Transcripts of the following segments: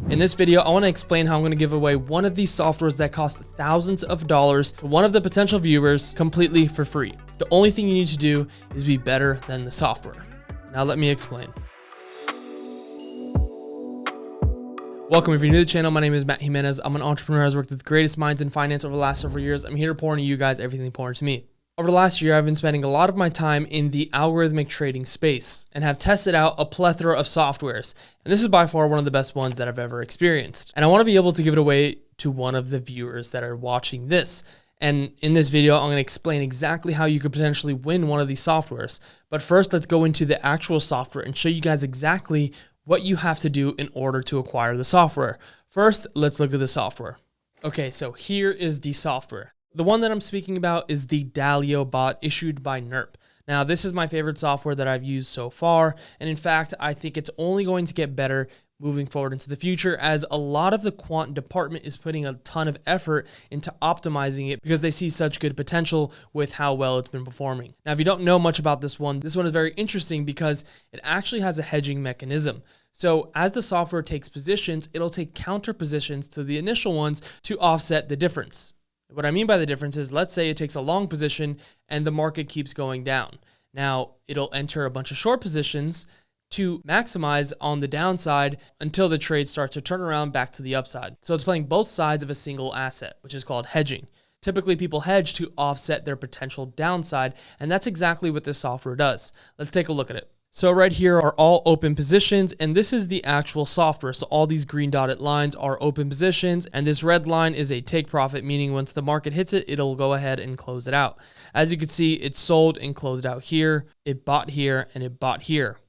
In this video, I want to explain how I'm going to give away one of these softwares that cost thousands of dollars to one of the potential viewers completely for free. The only thing you need to do is be better than the software. Now let me explain. Welcome. If you're new to the channel, my name is Matt Jimenez. I'm an entrepreneur who has worked with the greatest minds in finance over the last several years. I'm here to pour into you guys everything important to me. Over the last year, I've been spending a lot of my time in the algorithmic trading space and have tested out a plethora of softwares. And this is by far one of the best ones that I've ever experienced. And I want to be able to give it away to one of the viewers that are watching this. And in this video, I'm going to explain exactly how you could potentially win one of these softwares. But first, let's go into the actual software and show you guys exactly what you have to do in order to acquire the software. First, let's look at the software. Okay, so here is the software. The one that I'm speaking about is the Diio bot issued by Nurp. Now, this is my favorite software that I've used so far. And in fact, I think it's only going to get better moving forward into the future, as a lot of the quant department is putting a ton of effort into optimizing it because they see such good potential with how well it's been performing. Now, if you don't know much about this one is very interesting because it actually has a hedging mechanism. So as the software takes positions, it'll take counter positions to the initial ones to offset the difference. What I mean by the difference is, let's say it takes a long position and the market keeps going down. Now, it'll enter a bunch of short positions to maximize on the downside until the trade starts to turn around back to the upside. So it's playing both sides of a single asset, which is called hedging. Typically, people hedge to offset their potential downside, and that's exactly what this software does. Let's take a look at it. So right here are all open positions, and this is the actual software. So all these green dotted lines are open positions, and this red line is a take profit, meaning once the market hits it, it'll go ahead and close it out. As you can see, it sold and closed out here, it bought here, and it bought here.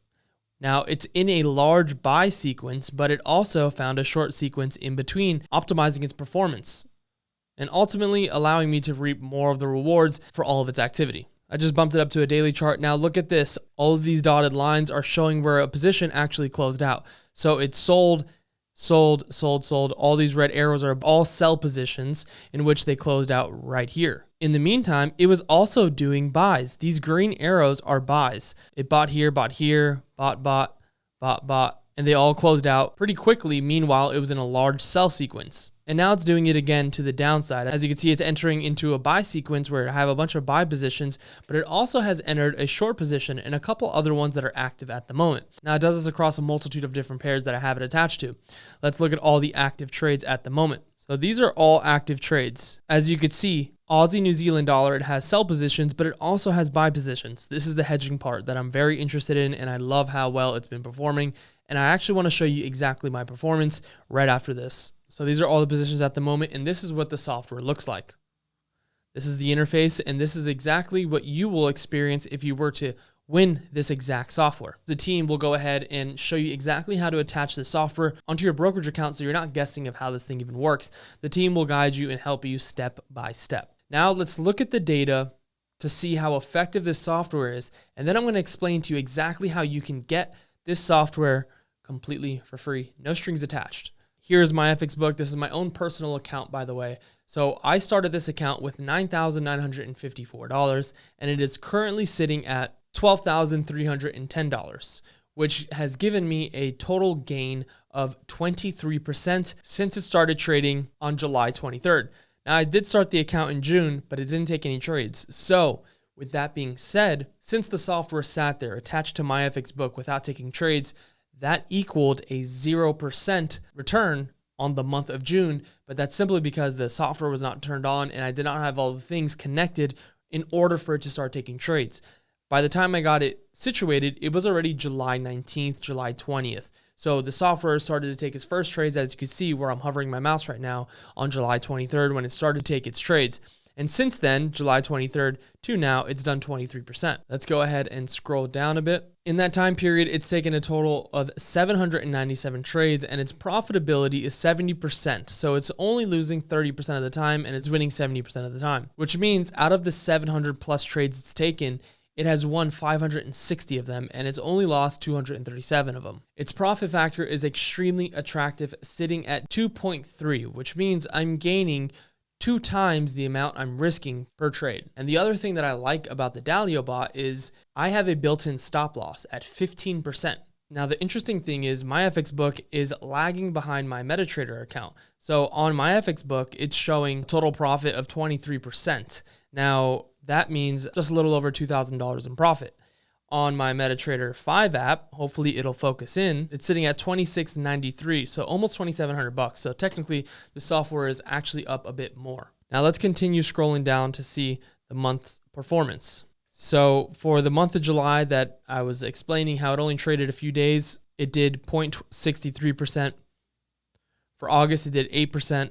Now, it's in a large buy sequence, but it also found a short sequence in between, optimizing its performance and ultimately allowing me to reap more of the rewards for all of its activity. I just bumped it up to a daily chart. Now look at this. All of these dotted lines are showing where a position actually closed out. So it sold, sold, sold, sold. All these red arrows are all sell positions in which they closed out right here. In the meantime, it was also doing buys. These green arrows are buys. It bought here, bought, and they all closed out pretty quickly. Meanwhile, it was in a large sell sequence. And now it's doing it again to the downside. As you can see, it's entering into a buy sequence where I have a bunch of buy positions, but it also has entered a short position and a couple other ones that are active at the moment. Now it does this across a multitude of different pairs that I have it attached to. Let's look at all the active trades at the moment. So these are all active trades. As you could see, Aussie New Zealand dollar, it has sell positions, but it also has buy positions. This is the hedging part that I'm very interested in, and I love how well it's been performing. And I actually want to show you exactly my performance right after this. So these are all the positions at the moment, and this is what the software looks like. This is the interface, and this is exactly what you will experience if you were to win this exact software. The team will go ahead and show you exactly how to attach the software onto your brokerage account so you're not guessing of how this thing even works. The team will guide you and help you step by step. Now let's look at the data to see how effective this software is, and then I'm going to explain to you exactly how you can get this software completely for free, no strings attached. Here's my FX book. This is my own personal account, by the way. So I started this account with $9,954, and it is currently sitting at $12,310, which has given me a total gain of 23% since it started trading on July 23rd. Now, I did start the account in June, but it didn't take any trades. So with that being said, since the software sat there attached to my FX book without taking trades, that equaled a 0% return on the month of June, but that's simply because the software was not turned on and I did not have all the things connected in order for it to start taking trades. By the time I got it situated, it was already July 19th, July 20th. So the software started to take its first trades, as you can see where I'm hovering my mouse right now, on July 23rd when it started to take its trades. And since then, July 23rd to now, it's done 23%. Let's go ahead and scroll down a bit. In that time period, it's taken a total of 797 trades, and its profitability is 70%. So it's only losing 30% of the time, and it's winning 70% of the time, which means out of the 700 plus trades it's taken, it has won 560 of them, and it's only lost 237 of them. Its profit factor is extremely attractive, sitting at 2.3, which means I'm gaining 2 times the amount I'm risking per trade. And the other thing that I like about the Diio bot is I have a built-in stop loss at 15%. Now, the interesting thing is MyFXBook is lagging behind my MetaTrader account. So on MyFXBook, it's showing total profit of 23%. Now, that means just a little over $2,000 in profit. On my MetaTrader 5 app, hopefully it'll focus in, it's sitting at $26.93, so almost $2,700. So technically, the software is actually up a bit more. Now let's continue scrolling down to see the month's performance. So for the month of July that I was explaining how it only traded a few days, it did 0.63%. For August, it did 8%.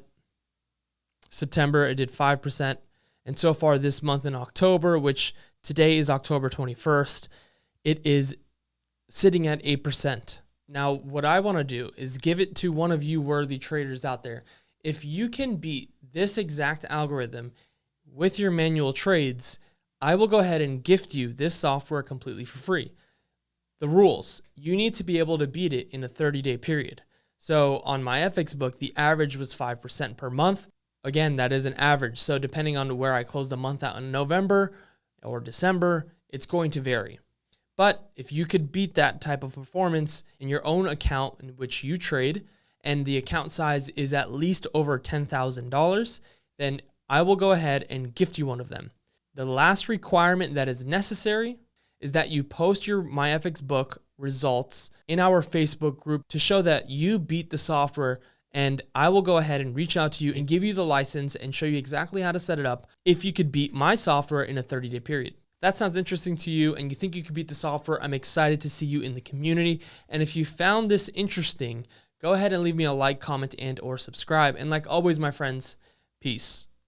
September, it did 5%. And so far this month in October, which today is October 21st, it is sitting at 8%. Now, what I want to do is give it to one of you worthy traders out there. If you can beat this exact algorithm with your manual trades, I will go ahead and gift you this software completely for free. The rules: you need to be able to beat it in a 30-day period. So on MyFXBook, the average was 5% per month. Again, that is an average. So depending on where I close the month out in November or December, it's going to vary. But if you could beat that type of performance in your own account in which you trade, and the account size is at least over $10,000, then I will go ahead and gift you one of them. The last requirement that is necessary is that you post your MyFXBook results in our Facebook group to show that you beat the software, and I will go ahead and reach out to you and give you the license and show you exactly how to set it up if you could beat my software in a 30-day period. If that sounds interesting to you and you think you could beat the software, I'm excited to see you in the community. And if you found this interesting, go ahead and leave me a like, comment, and or subscribe. And like always, my friends, peace.